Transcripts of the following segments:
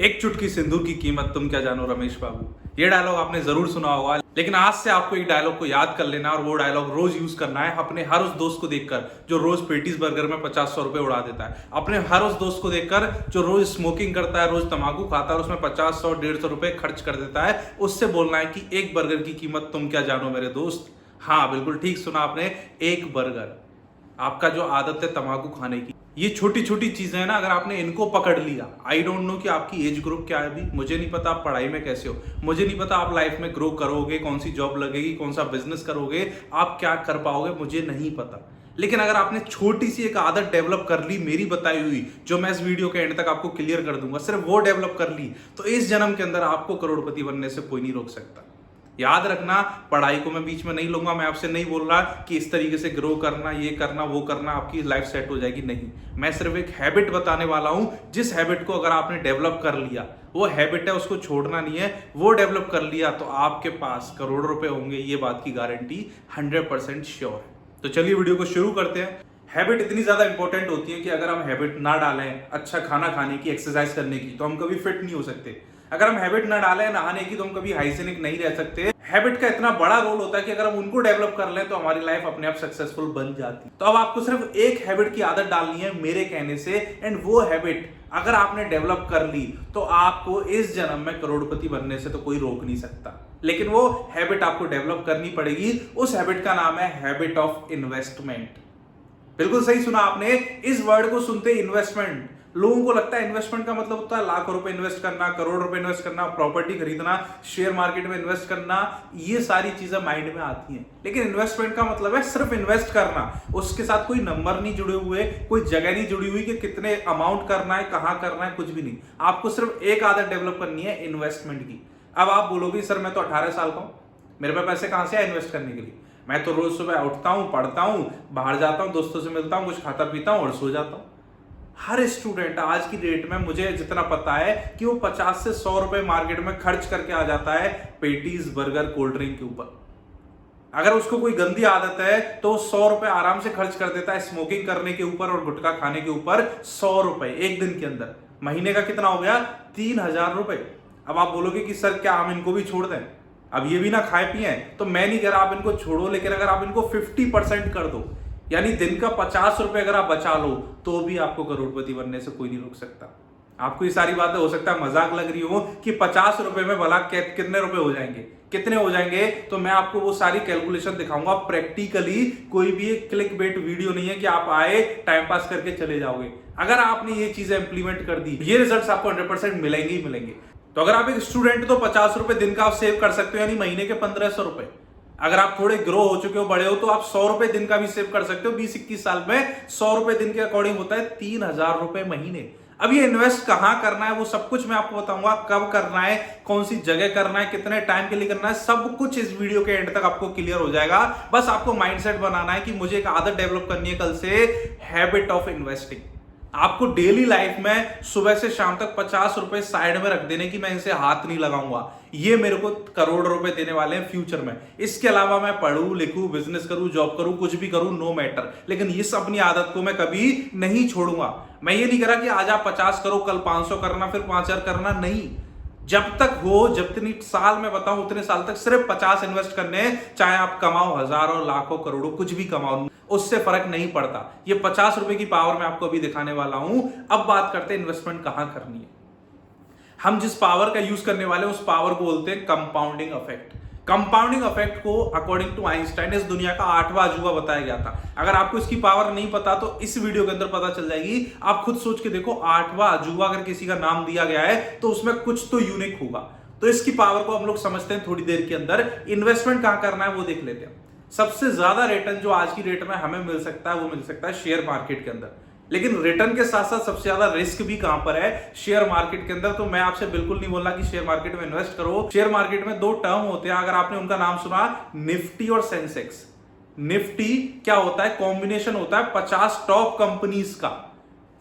एक चुटकी सिंदूर की कीमत तुम क्या जानो रमेश बाबू। ये डायलॉग आपने जरूर सुना होगा, लेकिन आज से आपको एक डायलॉग को याद कर लेना और वो डायलॉग रोज यूज करना है अपने हर उस दोस्त को देखकर जो रोज पेटीज बर्गर में 50-100 रुपए उड़ा देता है, अपने हर उस दोस्त को देखकर जो रोज स्मोकिंग करता है, रोज तंबाकू खाता है और उसमें 50-100-150 रुपए खर्च कर देता है। उससे बोलना है कि एक बर्गर की कीमत तुम क्या जानो मेरे दोस्त। हाँ बिल्कुल ठीक सुना आपने, एक बर्गर। आपका जो आदत है तंबाकू खाने की, ये छोटी छोटी चीजें हैं ना, अगर आपने इनको पकड़ लिया, आई डोंट नो कि आपकी एज ग्रुप क्या है अभी, मुझे नहीं पता आप पढ़ाई में कैसे हो, मुझे नहीं पता आप लाइफ में ग्रो करोगे, कौन सी जॉब लगेगी, कौन सा बिजनेस करोगे, आप क्या कर पाओगे, मुझे नहीं पता। लेकिन अगर आपने छोटी सी एक आदत डेवलप कर ली मेरी बताई हुई, जो मैं इस वीडियो के एंड तक आपको क्लियर कर दूंगा, सिर्फ वो डेवलप कर ली तो इस जन्म के अंदर आपको करोड़पति बनने से कोई नहीं रोक सकता। याद रखना, पढ़ाई को मैं बीच में नहीं लूंगा, मैं आपसे नहीं बोल रहा कि इस तरीके से ग्रो करना, ये करना, वो करना, आपकी लाइफ सेट हो जाएगी, नहीं। मैं सिर्फ एक हैबिट बताने वाला हूं, जिस हैबिट को अगर आपने डेवलप कर लिया, वो हैबिट है उसको छोड़ना नहीं है, वो डेवलप कर लिया तो आपके पास करोड़ों रुपए होंगे, ये बात की गारंटी 100% श्योर है। तो चलिए वीडियो को शुरू करते हैं। हैबिट इतनी ज्यादा इंपॉर्टेंट होती है कि अगर हम हैबिट ना डालें अच्छा खाना खाने की, एक्सरसाइज करने की, तो हम कभी फिट नहीं हो सकते। अगर हम हैबिट ना डालें नहाने की, तो हम कभी हाइजीनिक नहीं रह सकते। हैबिट का इतना बड़ा रोल होता है कि अगर हम उनको डेवलप कर लें तो हमारी लाइफ अपने आप सक्सेसफुल बन जाती है। तो अब आपको सिर्फ एक हैबिट की आदत डालनी है मेरे कहने से, एंड वो हैबिट अगर आपने डेवलप कर ली तो आपको इस जन्म में करोड़पति बनने से तो कोई रोक नहीं सकता। लेकिन वो हैबिट आपको डेवलप करनी पड़ेगी। उस हैबिट का नाम है हैबिट ऑफ इन्वेस्टमेंट। बिल्कुल सही सुना आपने, इस वर्ड को सुनते इन्वेस्टमेंट, लोगों को लगता है इन्वेस्टमेंट का मतलब होता है लाखों रुपए इन्वेस्ट करना, करोड़ रुपए इन्वेस्ट करना, प्रॉपर्टी खरीदना, शेयर मार्केट में इन्वेस्ट करना, ये सारी चीजें माइंड में आती हैं। लेकिन इन्वेस्टमेंट का मतलब है सिर्फ इन्वेस्ट करना, उसके साथ कोई नंबर नहीं जुड़े हुए, कोई जगह नहीं जुड़ी हुई कि कितने अमाउंट करना है, कहां करना है, कुछ भी नहीं। आपको सिर्फ एक आदत डेवलप करनी है इन्वेस्टमेंट की। अब आप बोलोगे सर मैं तो 18 साल का हूं, मेरे पास पैसे कहां से आए इन्वेस्ट करने के लिए? मैं तो रोज सुबह उठता हूं, पढ़ता हूं, बाहर जाता हूं, दोस्तों से मिलता हूं, कुछ खाता पीता हूं और सो जाता हूं। हर स्टूडेंट आज की डेट में, मुझे जितना पता है, कि वो 50 से 100 रुपए मार्केट में खर्च करके आ जाता है पेटीज, बर्गर, कोल्ड ड्रिंक के ऊपर। अगर उसको कोई गंदी आदत है तो 100 रुपए आराम से खर्च कर देता है स्मोकिंग करने के ऊपर और गुटखा खाने के ऊपर। 100 रुपए एक दिन के अंदर, महीने का कितना हो गया? 3000 रुपए। अब आप बोलोगे कि सर क्या हम इनको भी छोड़ दें? अब ये भी ना खाए पिए, तो मैं नहीं कह रहा आप इनको छोड़ो, लेकिन अगर आप इनको 50% कर दो, यानी दिन का 50 रुपए अगर आप बचा लो, तो भी आपको करोड़पति बनने से कोई नहीं रोक सकता। आपको ये सारी बातें हो सकता है मजाक लग रही हो कि 50 रुपए में भला कितने रुपए हो जाएंगे, कितने हो जाएंगे, तो मैं आपको वो सारी कैलकुलेशन दिखाऊंगा प्रैक्टिकली। कोई भी एक क्लिक बेट वीडियो नहीं है कि आप आए टाइम पास करके चले जाओगे। अगर आपने ये चीजें इंप्लीमेंट कर दी, ये रिजल्ट्स आपको 100% मिलेंगे ही मिलेंगे। तो अगर आप एक स्टूडेंट तो 50 रुपए दिन का आप सेव कर सकते हो, यानी महीने के 1500 रुपए। अगर आप थोड़े ग्रो हो चुके हो, बड़े हो, तो आप 100 रुपए दिन का भी सेव कर सकते हो। 20-21 साल में 100 रुपए दिन के अकॉर्डिंग होता है 3000 रुपए महीने। अब ये इन्वेस्ट कहां करना है वो सब कुछ मैं आपको बताऊंगा, कब करना है, कौन सी जगह करना है, कितने टाइम के लिए करना है, सब कुछ इस वीडियो के एंड तक आपको क्लियर हो जाएगा। बस आपको माइंडसेट बनाना है कि मुझे एक आदत डेवलप करनी है कल से, हैबिट ऑफ इन्वेस्टिंग। आपको डेली लाइफ में सुबह से शाम तक 50 रुपए साइड में रख देने की, मैं इनसे हाथ नहीं लगाऊंगा, ये मेरे को करोड़ रुपए देने वाले हैं फ्यूचर में। इसके अलावा मैं पढ़ूं, लिखूं, बिजनेस करूं, जॉब करूं, कुछ भी करूं, नो मैटर, लेकिन इस अपनी आदत को मैं कभी नहीं छोड़ूंगा। मैं ये नहीं कह रहा कि आज आप 50 करो, कल 500 करना, फिर 5000 करना, नहीं। जब तक हो, जितनी साल में बताऊं उतने साल तक सिर्फ 50 इन्वेस्ट करने हैं, चाहे आप कमाओ हजारों, लाखों, करोड़ों, कुछ भी कमाओ, उससे फर्क नहीं पड़ता। ये 50 रुपए की पावर मैं आपको अभी दिखाने वाला हूं। अब बात करते हैं इन्वेस्टमेंट कहां करनी है। हम जिस पावर का यूज करने वाले उस पावर को बोलते हैं कंपाउंडिंग इफेक्ट। कंपाउंडिंग इफेक्ट को अकॉर्डिंग टू आइंस्टाइन इस दुनिया का 8वां अजूबा बताया गया था। अगर आपको इसकी पावर नहीं पता तो इस वीडियो के अंदर पता चल जाएगी। आप खुद सोच के देखो, 8वां अजूबा अगर किसी का नाम दिया गया है तो उसमें कुछ तो यूनिक होगा। तो इसकी पावर को हम लोग समझते हैं थोड़ी देर के अंदर। इन्वेस्टमेंट कहां करना है वो देख लेते हैं। सबसे ज्यादा रिटर्न जो आज की डेट में हमें मिल सकता है वो मिल सकता है शेयर मार्केट के अंदर। लेकिन रिटर्न के साथ साथ सबसे ज्यादा रिस्क भी कहां पर है? शेयर मार्केट के अंदर। तो मैं आपसे बिल्कुल नहीं बोल रहा कि शेयर मार्केट में इन्वेस्ट करो। शेयर मार्केट में 2 टर्म होते हैं, अगर आपने उनका नाम सुना, निफ्टी और सेंसेक्स। निफ्टी क्या होता है? कॉम्बिनेशन होता है 50 टॉप कंपनीज का।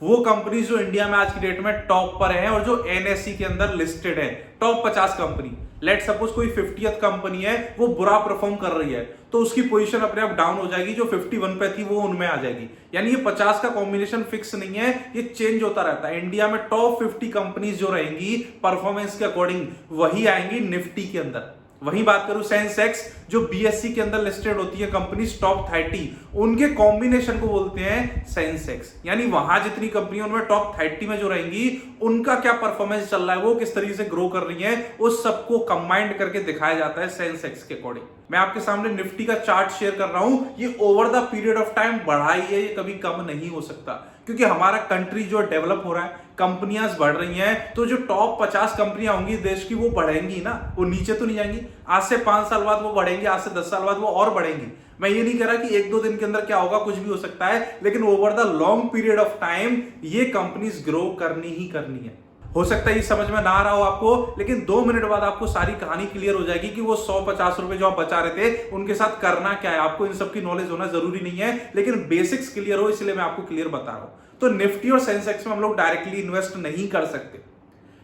वो कंपनीज जो इंडिया में आज की डेट में टॉप पर है और जो एनएसई के अंदर लिस्टेड है, टॉप 50 कंपनी। लेट सपोज कोई 50th कंपनी है, वो बुरा परफॉर्म कर रही है, तो उसकी पोजीशन अपने आप डाउन हो जाएगी, जो 51 पे थी वो उनमें आ जाएगी। यानी ये 50 का कॉम्बिनेशन फिक्स नहीं है, ये चेंज होता रहता है। इंडिया में टॉप 50 कंपनीज जो रहेंगी परफॉर्मेंस के अकॉर्डिंग, वही आएंगी निफ्टी के अंदर। वहीं बात करूं सेंसेक्स, जो बीएससी के अंदर लिस्टेड होती है कंपनी टॉप 30, उनके कॉम्बिनेशन को बोलते हैं सेंसेक्स। यानी वहां जितनी कंपनियों में टॉप 30 में जो रहेंगी, उनका क्या परफॉर्मेंस चल रहा है, वो किस तरीके से ग्रो कर रही है, उस सबको कंबाइंड करके दिखाया जाता है सेंसेक्स के अकॉर्डिंग। मैं आपके सामने निफ्टी का चार्ट शेयर कर रहा हूं, ये over the period of time बढ़ा ही है, ये कभी कम नहीं हो सकता, क्योंकि हमारा कंट्री जो डेवलप हो रहा है, कंपनियां बढ़ रही हैं, तो जो टॉप 50 कंपनियां होंगी देश की, वो बढ़ेंगी ना, वो नीचे तो नहीं जाएंगी। आज से 5 साल बाद वो बढ़ेंगी, आज से 10 साल बाद वो और बढ़ेंगी। मैं ये नहीं कह रहा कि 1-2 दिन के अंदर क्या होगा, कुछ भी हो सकता है, लेकिन over the long period of time ये कंपनीज ग्रो करनी ही करनी है। हो सकता है ये समझ में ना आ रहा हो आपको, लेकिन 2 मिनट बाद आपको सारी कहानी क्लियर हो जाएगी कि वो 150 रुपए जो आप बचा रहे थे, उनके साथ करना क्या है। आपको इन सब की नॉलेज होना जरूरी नहीं है, लेकिन बेसिक्स क्लियर हो, इसलिए मैं आपको क्लियर बता रहा हूं। तो निफ्टी और सेंसेक्स में हम लोग डायरेक्टली इन्वेस्ट नहीं कर सकते,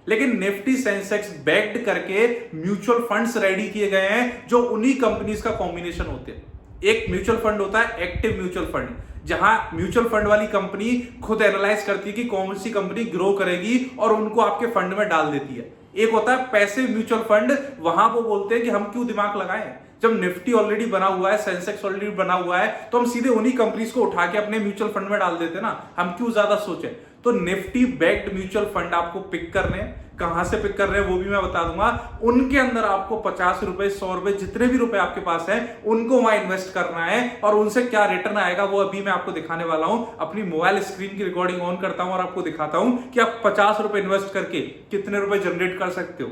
लेकिन निफ्टी सेंसेक्स बैक्ड करके म्यूचुअल फंड्स रेडी किए गए हैं, जो उन्हीं कंपनीज का कॉम्बिनेशन होते हैं। एक म्यूचुअल फंड होता है एक्टिव म्यूचुअल फंड, जहां म्यूचुअल फंड वाली कंपनी खुद एनालाइज करती है कि कौन सी कंपनी ग्रो करेगी और उनको आपके फंड में डाल देती है। एक होता है पैसिव म्यूचुअल फंड, वहां वो बोलते हैं कि हम क्यों दिमाग लगाएं, जब निफ्टी ऑलरेडी बना हुआ है, सेंसेक्स ऑलरेडी बना हुआ है, तो हम सीधे उन्हीं कंपनीज को उठा के अपने म्यूचुअल फंड में डाल देते ना, हम क्यों ज्यादा सोचें। तो निफ्टी बैक्ड म्यूचुअल फंड आपको पिक करने हैं। कहां से पिक कर रहे हैं वो भी मैं बता दूंगा। उनके अंदर आपको 50 रुपए, 100 रुपए, जितने भी रुपए आपके पास है, उनको वहां इन्वेस्ट करना है, और उनसे क्या रिटर्न आएगा वो अभी मैं आपको दिखाने वाला हूं। अपनी मोबाइल स्क्रीन की रिकॉर्डिंग ऑन करता हूं और आपको दिखाता हूं कि आप 50 रुपए इन्वेस्ट करके कितने रुपए जनरेट कर सकते हो।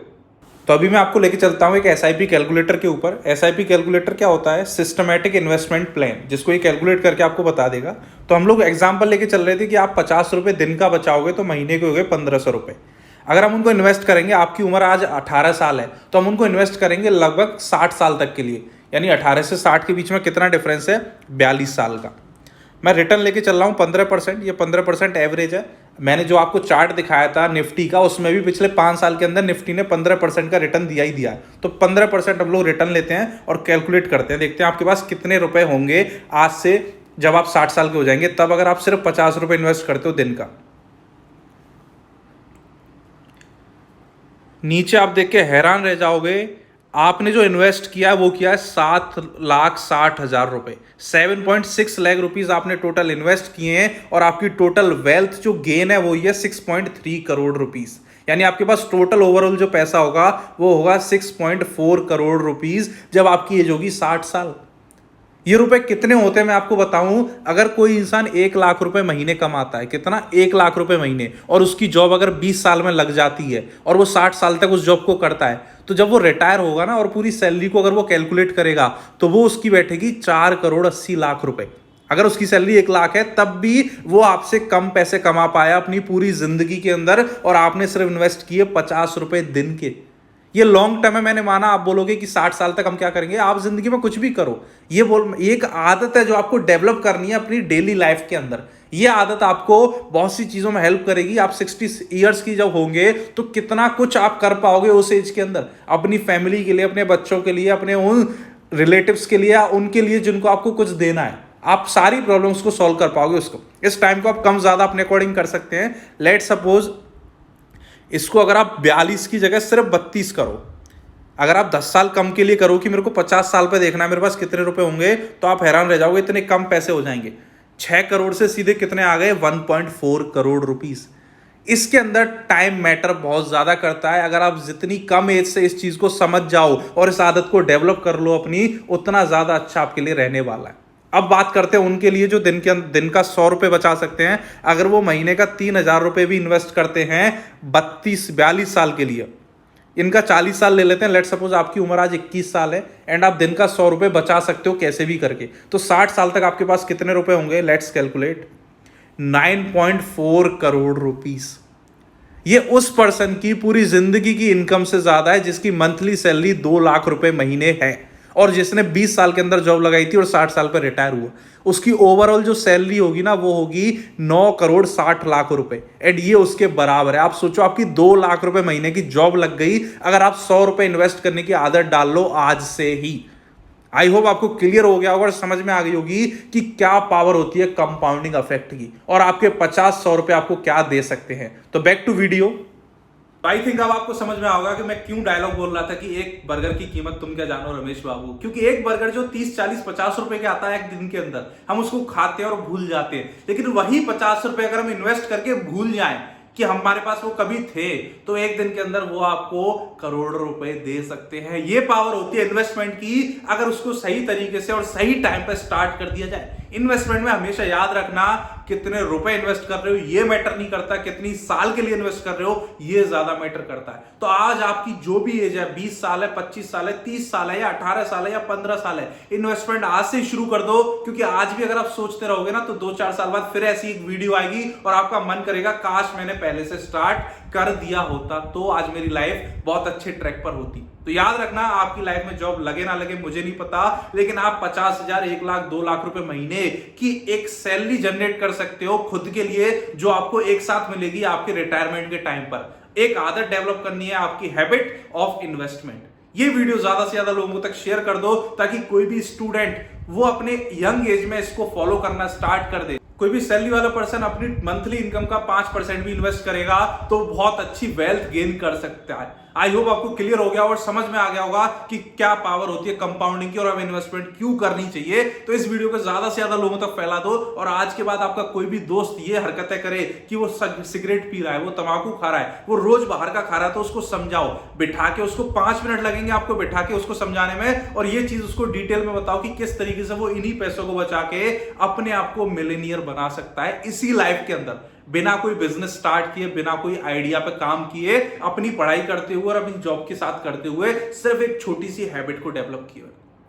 तो अभी मैं आपको लेके चलता हूं एक एसआईपी कैलकुलेटर के ऊपर। एसआईपी कैलकुलेटर क्या होता है? सिस्टमैटिक इन्वेस्टमेंट प्लान, जिसको ये कैलकुलेट करके आपको बता देगा। तो हम लोग एग्जांपल लेके चल रहे थे कि आप 50 रुपए दिन का बचाओगे तो महीने के हो गए 1500 रुपए। अगर हम उनको इन्वेस्ट करेंगे, आपकी उम्र आज 18 साल है, तो हम उनको इन्वेस्ट करेंगे लगभग 60 साल तक के लिए। यानी 18 से 60 के बीच में कितना डिफरेंस है? 42 साल का। मैं रिटर्न लेके चल रहा हूँ 15%। ये 15% एवरेज है। मैंने जो आपको चार्ट दिखाया था निफ्टी का, उसमें भी पिछले 5 साल के अंदर निफ्टी ने 15% का रिटर्न दिया ही दिया है। तो 15% हम लोग रिटर्न लेते हैं और कैलकुलेट करते हैं, देखते हैं आपके पास कितने रुपए होंगे आज से जब आप 60 साल के हो जाएंगे, तब अगर आप सिर्फ 50 रुपए इन्वेस्ट करते हो दिन का। नीचे आप देख के हैरान रह जाओगे, आपने जो इन्वेस्ट किया है वो किया है 7,60,000 रुपए। 7.6 लाख रुपीज आपने टोटल इन्वेस्ट किए हैं, और आपकी टोटल वेल्थ जो गेन है वो ये 6.3 करोड़ रुपीज। यानी आपके पास टोटल ओवरऑल जो पैसा होगा वो होगा 6.4 करोड़ रुपीज जब आपकी एज होगी 60 साल। ये रुपए कितने होते हैं मैं आपको बताऊं। अगर कोई इंसान 1 लाख रुपए महीने कमाता है, कितना? 1 लाख रुपए महीने, और उसकी जॉब अगर 20 साल में लग जाती है और वो 60 साल तक उस जॉब को करता है, तो जब वो रिटायर होगा ना और पूरी सैलरी को अगर वो कैलकुलेट करेगा, तो वो उसकी बैठेगी 4,80,00,000 रुपए। अगर उसकी सैलरी 1 लाख है, तब भी वो आपसे कम पैसे कमा पाया अपनी पूरी जिंदगी के अंदर, और आपने सिर्फ इन्वेस्ट किए 50 रुपए दिन के। ये लॉन्ग टर्म है, मैंने माना। आप बोलोगे कि 60 साल तक हम क्या करेंगे? आप जिंदगी में कुछ भी करो। ये एक आदत है जो आपको डेवलप करनी है अपनी डेली लाइफ के अंदर। ये आदत आपको बहुत सी चीजों में हेल्प करेगी। आप 60 ईयर्स की जब होंगे तो कितना कुछ आप कर पाओगे उस एज के अंदर, अपनी फैमिली के लिए, अपने बच्चों के लिए, अपने उन रिलेटिव्स के लिए, उनके लिए जिनको आपको कुछ देना है। आप सारी प्रॉब्लम्स को सॉल्व कर पाओगे उसको। इस टाइम को आप कम ज्यादा अपने अकॉर्डिंग कर सकते हैं। लेट सपोज इसको अगर आप 42 की जगह सिर्फ 32 करो, अगर आप 10 साल कम के लिए करो कि मेरे को 50 साल पे देखना है मेरे पास कितने रुपए होंगे, तो आप हैरान रह जाओगे, इतने कम पैसे हो जाएंगे। 6 करोड़ से सीधे कितने आ गए? 1.4 करोड़ रुपीस। इसके अंदर टाइम मैटर बहुत ज्यादा करता है। अगर आप जितनी कम एज से इस चीज को समझ जाओ और इस आदत को डेवलप कर लो अपनी, उतना ज्यादा अच्छा आपके लिए रहने वाला है। अब बात करते हैं उनके लिए जो दिन का 100 रुपए बचा सकते हैं। अगर वो महीने का 3,000 रुपए भी इन्वेस्ट करते हैं 42 साल के लिए, इनका 40 साल ले लेते हैं। लेट सपोज आपकी उम्र आज 21 साल है, एंड आप दिन का 100 रुपए बचा सकते हो कैसे भी करके, तो 60 साल तक आपके पास कितने रुपए होंगे? Let's calculate. 9.4 करोड़ रुपीस। ये उस पर्सन की पूरी जिंदगी की इनकम से ज्यादा है जिसकी मंथली सैलरी 2 लाख रुपए महीने है, और जिसने 20 साल के अंदर जॉब लगाई थी और 60 साल पर रिटायर हुआ, उसकी ओवरऑल जो सैलरी होगी ना वो होगी 9,60,00,000 रुपए। एंड ये उसके बराबर है। आप सोचो, आपकी 2 लाख रुपए महीने की जॉब लग गई अगर आप 100 रुपए इन्वेस्ट करने की आदत डाल लो आज से ही। आई होप आपको क्लियर हो गया होगा और समझ में आ गई होगी कि क्या पावर होती है कंपाउंडिंग इफेक्ट की, और आपके 50-100 रुपए आपको क्या दे सकते हैं। तो back to video. I think अब आपको समझ में आओगा कि मैं क्यों डायलॉग बोल रहा था कि एक बर्गर की कीमत तुम क्या जानो रमेश बाबू। क्योंकि एक बर्गर जो 30, 40, 50 रुपए के आता है एक दिन के अंदर, हम उसको खाते हैं और भूल जाते हैं। लेकिन वही 50 रुपए अगर हम इन्वेस्ट करके भूल जाएं कि हमारे पास वो कभी थे, तो एक दिन के अंदर वो आपको करोड़ों रुपए दे सकते हैं। ये पावर होती है इन्वेस्टमेंट की, अगर उसको सही तरीके से और सही टाइम पर स्टार्ट कर दिया जाए। इन्वेस्टमेंट में हमेशा याद रखना, कितने रुपए इन्वेस्ट कर रहे हो ये मैटर नहीं करता, कितनी साल के लिए इन्वेस्ट कर रहे हो ये ज्यादा मैटर करता है। तो आज आपकी जो भी एज है, 20 साल है, 25 साल है, 30 साल है, या 18 साल है, या 15 साल है, इन्वेस्टमेंट आज से शुरू कर दो। क्योंकि आज भी अगर आप सोचते रहोगे ना, तो 2-4 साल बाद फिर ऐसी एक वीडियो आएगी और आपका मन करेगा काश मैंने पहले से स्टार्ट कर दिया होता, तो आज मेरी लाइफ बहुत अच्छे ट्रैक पर होती। तो याद रखना, आपकी लाइफ में जॉब लगे ना लगे मुझे नहीं पता, लेकिन आप 50,000, 1 लाख, 2 लाख रुपए महीने की एक सैलरी जनरेट कर सकते हो खुद के लिए, जो आपको एक साथ मिलेगी आपके रिटायरमेंट के टाइम पर। एक आदत डेवलप करनी है, आपकी हैबिट ऑफ इन्वेस्टमेंट। ये वीडियो ज्यादा से ज्यादा लोगों तक शेयर कर दो, ताकि कोई भी स्टूडेंट वो अपने यंग एज में इसको फॉलो करना स्टार्ट कर दे। कोई भी सैलरी वाला पर्सन अपनी मंथली इनकम का 5% भी इन्वेस्ट करेगा तो बहुत अच्छी वेल्थ गेन कर सकता है। आई होप आपको क्लियर हो गया और समझ में आ गया होगा कि क्या पावर होती है कंपाउंडिंग की और हमें इन्वेस्टमेंट क्यों करनी चाहिए। तो इस वीडियो को ज्यादा से ज्यादा लोगों तक फैला दो, और आज के बाद आपका कोई भी दोस्त ये हरकतें करे कि वो सिगरेट पी रहा है, वो तंबाकू खा रहा है, वो रोज बाहर का खा रहा है, तो उसको समझाओ, बिठा के उसको 5 मिनट लगेंगे आपको बिठा के उसको समझाने में, और ये चीज उसको डिटेल में बताओ कि किस तरीके से वो इन्हीं पैसों को बचा के अपने आप को मिलेनियर बना सकता है इसी लाइफ के अंदर, बिना कोई बिजनेस स्टार्ट किए, बिना कोई आइडिया पे काम किए, अपनी पढ़ाई करते हुए और अपनी जॉब के साथ करते हुए, सिर्फ एक छोटी सी हैबिट को डेवलप किया।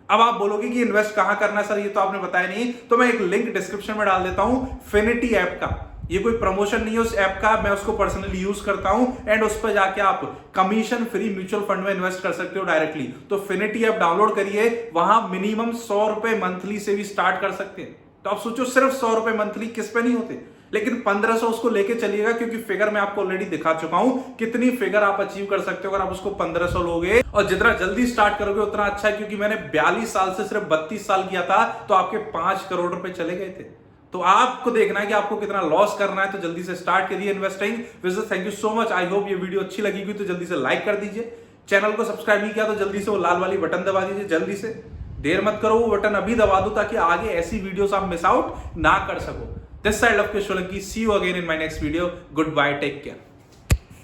अब आप बोलोगे कि इन्वेस्ट कहां करना है सर, ये तो आपने बताया नहीं, तो मैं एक लिंक डिस्क्रिप्शन में डाल देता हूं फिनिटी ऐप का। ये कोई प्रमोशन नहीं है उस ऐप का, मैं उसको पर्सनली यूज करता हूं, एंड उस पर जाके आप कमीशन फ्री म्यूचुअल फंड में इन्वेस्ट कर सकते हो डायरेक्टली। तो फिनिटी ऐप डाउनलोड करिए, वहां मिनिमम 100 रुपए मंथली से भी स्टार्ट कर सकते हैं। तो आप सोचो, सिर्फ 100 रुपए मंथली किस पे नहीं होते, लेकिन 1500 उसको लेके चलिएगा, क्योंकि फिगर मैं आपको ऑलरेडी दिखा चुका हूं कितनी फिगर आप अचीव कर सकते हो अगर आप उसको 1500 लोगे। और जितना जल्दी स्टार्ट करोगे उतना अच्छा है, क्योंकि मैंने 42 साल से सिर्फ 32 साल किया था, तो आपके 5 करोड़ रुपए चले गए थे। तो आपको देखना है कि आपको कितना लॉस करना है, तो जल्दी से स्टार्ट करिए investing. Thank you so much. I hope ये वीडियो अच्छी लगी हुई, तो जल्दी से लाइक कर दीजिए। चैनल को सब्सक्राइब नहीं किया तो जल्दी से वो लाल वाली बटन दबा दीजिए, जल्दी से, देर मत करो, वो बटन अभी दबा दो ताकि आगे ऐसी वीडियोस आप मिस आउट ना कर सको। This side Lavkesh Solanki. See you again in my next video. Goodbye. Take care.